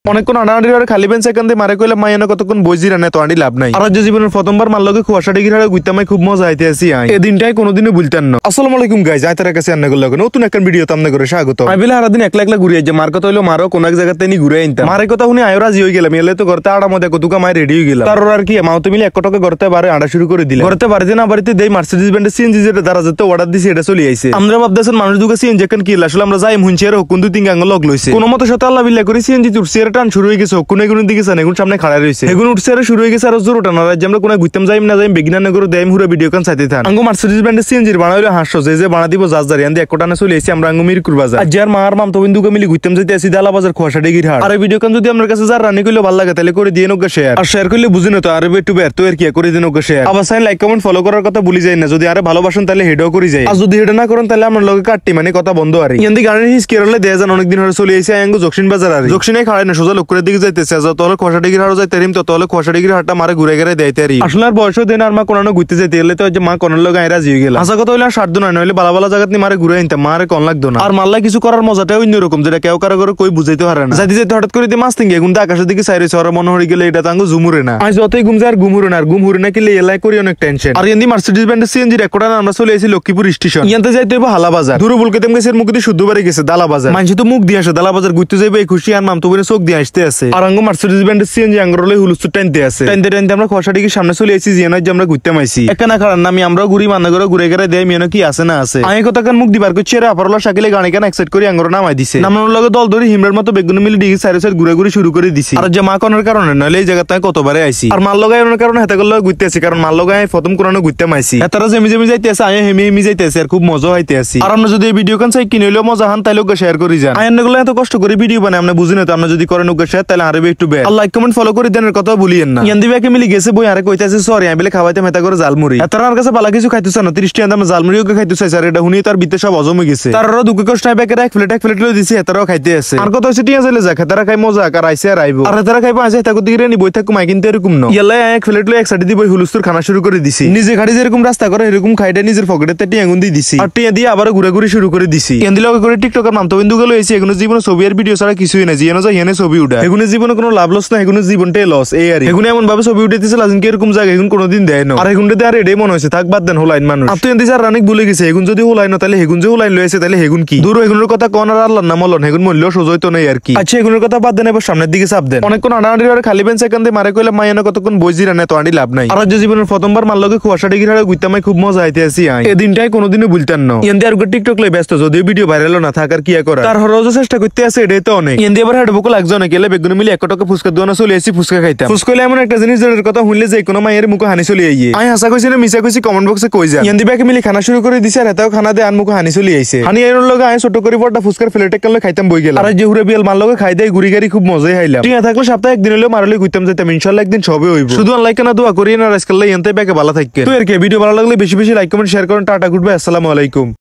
অনেকক্ষণ আনাআনি খালি বেঞ্চ এখান থেকে মারে কইলে মাইনা কতক্ষণ বইজি রানে তো আনি লাভ নাই। আর যে জীবনের প্রথমবার মার লগে কুয়াশা ডিগ্রি হারে গুইতামাই খুব মজা আইতে আসি আই এই দিনটাই কোনোদিনও ভুলতেন না। আসসালামু আলাইকুম গাইস, আই তার কাছে আন্না করলে নতুন একটা ভিডিও তামনে করে স্বাগত। আমি বলে সারা দিন একলা একলা ঘুরে আইছে মার কথা হইলো মারও কোন এক জায়গাতে নি ঘুরে আইতাম। মারে কথা শুনে আয়ো রাজি হই গেলাম, এলে তো ঘরতে আড়া মধ্যে কতকা মাই রেডি হই গেলাম। তার আর কি মাও তো মিলে এক টকে ঘরতে বারে আড়া শুরু করে দিলে। ঘরতে বাড়িতে না বাড়িতে দেই মার্সিডিজ বেন্ডের সিএনজি যেটা দ্বারা যেতে অর্ডার দিছি এটা চলে আইছে। আমরা ভাবতেছেন মানুষ দুকে সিএনজি কেন কি আসলে আমরা যাই হুনছি আর হুকুন দুই তিন গাঙ্গ লগ লইছে। কোন মতে সাথে আল্লাহ বিল্লাহ করে সিএনজি উঠছে এর টান শুরু হয়ে গেছে। হুকুন এগুন দিকে জানে এগুন সামনে খাড়া রইছে। এগুন উঠছে আর শুরু হয়ে গেছে আর জোর টানা রাজ্য আমরা কোন গুইতাম যাইম না যাইম বেগিনা নগর দেইম হুরা ভিডিও কান চাইতে থান। আঙ্গো মার্সিডিজ বেন্ডের সিএনজির বানাইলো হাসছো যে বানা দিব জাজদারি আন্দি এক কোটানে চলে আইছি আমরা আঙ্গো মিরকুর বাজার। আজ আর মার মাম তো বিন্দুকে মিলি গুইতাম যাইতে আসি দালা বাজার খোয়াশা ডিগির হাট। আর এই ভিডিও কান যদি আপনার কাছে যার রানি কইলো ভালো লাগে তাহলে করে দিয়ে নগা শেয়ার, আর শেয়ার করলে বুঝিনো তো আর একটু বের তো এর কি করে দিয়ে নগা শেয়ার। আবার সাইন লাইক কমেন্ট ফলো করার কথা ভুলি যাই না। যদি আরে ভালোবাসেন তাহলে হেডও করি যায়, আর যদি হেড না করেন তাহলে আমার লগে কাটটি মানে কথা বন্ধ। আর ইয়ান্দি গানের হিস কেরলে দেয়া যান অনেকদিন ধরে চলে আইছে আঙ্গো জকশিন বাজার। আর জকশিনে খাড়াই না সোজা লোকের দিকে যাইতেছে যত হলে খোয়াশা ডিগির হাট যাইতে রিম তো তলে খোয়াশা ডিগির হাটটা মারে ঘুরে ঘুরে দেইতে রি। আসলে আর বয়স দেন আর মা কোন না ঘুরতে যাইতে এলে তো যে মা কোন লগে আইরা জিয়ে গেল। আশা কথা হইলো আর 7 দিন নইলে বালা বালা জায়গাত নি মারে ঘুরে আনতে মারে কোন লাগতো না। আর মাল্লা কিছু করার মজাটাই অন্যরকম যেটা কেউ কারো করে কই বুঝাইতে পারে না। যাইতে যাইতে হঠাৎ করে দিয়ে মাছ তিঙ্গে গুনতে আকাশের দিকে চাইরেছে আর মনে হয়ে গেলে এটা তাঙ্গো জুমুরে না। আজ যতই ঘুম যায় আর ঘুমুরে না, আর ঘুমুরে না কিলে এলাই করি অনেক টেনশন। আর ইয়ান্দি মার্সিডিজ বেন্ডের সিএনজি রেকর্ডার আমরা চলে আইছি লক্ষ্মীপুর স্টেশন। ইয়ান্তে যাইতে হইব হালা বাজার। দূর বলকে তেম গেছে মুখ দিয়ে শুদ্ধ বাড়ি গেছে দালা বাজার। মানুষ তো মুখ দিয়ে আসে দালা বাজার ঘুরতে যাইবে এই খুশি আর মাম তো বলে চোখ দিয়ে আসতে আছে। আর আঙ্গো মার্সিডিজ বেন্ডের সিএনজি আঙ্গরলে হুলুস টাইনতে আছে। টাইনতে টাইনতে আমরা খোয়াশা ডিগির সামনে চলে আইছি জিয়ানো যে আমরা ঘুরতে মাইছি একখানা খাড়ার নামি আমরা ঘুরি মান্না করে ঘুরে ঘুরে দেয় মিয়ানো কি আছে না আছে। আমি কথা কান মুখ দিবার করছি আর আপারলা শাকিলে গাড়ি কান এক্সাইট করে আঙ্গর নামাই দিছে। নামানোর লগে দল ধরে হিমরার মতো বেগুন মিলি ডিগি সাইড সাইড ঘুরে ঘুরে শুরু করে দিছি। আর যে মা কোনের কারণে নইলে এই জায়গাতে কতবারে আইছি। আর মাল লগানোর কারণে হেতা করলে ঘুরতে আছি, কারণ মাল লগায় প্রথম কোরআনে ঘুরতে মাইছি। এতারা জমি জমি যাইতে আছে আয় হেমি হেমি যাইতে আছে আর খুব মজা হইতে আছি। আর আমরা যদি এই ভিডিও কান চাই কিনেলেও মজা হান তাইলে ওকে শেয়ার করি যান। আয়ন গুলো এত কষ্ট করে ভিডিও বানাই আমরা বুঝি না, তো আমরা যদি করেন ওকে শেয়ার তাহলে আরবে একটু বের আর লাইক কমেন্ট ফলো করে দেনের কথা ভুলিয়েন না। ইয়ান্দি ব্যাকে মিলি গেছে বই আরে কইতাছে সরি আমি বলে খাওয়াইতে মেতা করে জালমুড়ি। এতারার কাছে বালা কিছু খাইতেছ না 30 টাকা দাম জালমুড়ি ওকে খাইতেছ আর এটা হুনি তার ভিতরে সব হজম হয়ে গেছে। তারও দুঃখ কষ্ট ব্যাকে এক প্লেট লই দিছি এতারাও খাইতে আছে। আর কত হইছে টিয়া যাইলে যা খাতারা খাই মজা আর আইছে আর আইবো। আর এতারা খাইবো আছে তাকো দিরে নি বই থাকু মাই কিন্তু এরকম ন ইয়ালা এক প্লেট লই এক সাইডে দিবই হুলুস্তুর খানা শুরু করে দিছি। নিজে খাড়ি যেরকম রাস্তা করে এরকম খাইটা নিজের পকেটে টিয়া গুন দিয়ে দিছি আর টিয়া দিয়ে আবার ঘুরে ঘুরে শুরু করে দিছি। ইয়ান্দি লগে করে টিকটকের নাম তো বিন্দু গেল হইছে এগুলো জীবনে ছবি আর ভিডিও ছাড়া কিছুই না। জিয়ানো যায় এনে ছবি উঠা এগুলো জীবনে কোনো লাভ লস না, এগুলো জীবনটাই লস এই আর এগুলো এমন ভাবে ছবি উঠাইতেছে লাজিন কি এরকম জায়গা এগুন কোনোদিন দেয় না। আর এগুনটা দেয় আর এটাই মনে হয়েছে থাক বাদ দেন হোলাইন মানুষ। আপনি ইয়ান্দি স্যার রানিক ভুলে গেছে এগুন যদি হোলাইন তাহলে হেগুন যে হোলাইন লয়েছে তাহলে হেগুন কি দূর এগুলোর কথা কোন আর আল্লাহ নাম লন হেগুন মূল্য সোজই তো নেই আর কি। আচ্ছা এগুলোর কথা বাদ দেন এবার সামনের দিকে চাপ দেন। অনেকক্ষণ আনাআনি খালি বেঞ্চ এখান থেকে মারে কইলে মাইনা কতক্ষণ বইজি রানে তো আনি লাভ নাই। আর যে জীবনের প্রথমবার মার লগে কুয়াশা ডিগির হারে গুইতামাই খুব মজা আইতে আসি আই এই দিনটাই কোনোদিনও ভুলতেন না। ইয়ান্দি আর টিকটক লই ব্যস্ত যদিও ভিডিও ভাইরাল না থাকার কি করা তার রোজ চেষ্টা করতে আছে এটাই তো অনেক। ইয়ান্দি আবার হেড বুক লাগছে অনেক এলে বেগুন মিলি এক টকে ফুচকা দোকানে চলে এসেছি ফুচকা খাইতাম। ফুচকা এমন একটা জিনিস যেটার কথা শুনলে যে কোনো মায়ের মুখে হানি চলে আইয়ে। আমি হাসা কইছি না মিছা কইছি কমেন্ট বক্সে কই যা। ইয়ান্দি ব্যাকে মিলি খানা শুরু করে দিছে আর এটাও খানা দে আর মুখে হানি চলে আইছে। হানি এর লগে আই ছোট করে বড়টা ফুচকার প্লেটে কালে খাইতাম বই গেল। আর যে হুরে বিয়াল মার লগে খাই দেই গুড়ি গাড়ি খুব মজাই হাইলাম। টিয়া থাকলে সপ্তাহে একদিন হলেও মারলে কইতাম যাইতাম ইনশাআল্লাহ একদিন সবে হইব। শুধু লাইক না দোয়া করি না আজকাল ইয়ান্তে ব্যাকে ভালো থাকেন। তো এর কি ভিডিও ভালো লাগলে বেশি বেশি লাইক কমেন্ট শেয়ার করেন। টাটা গুড বাই আসসালামু আলাইকুম।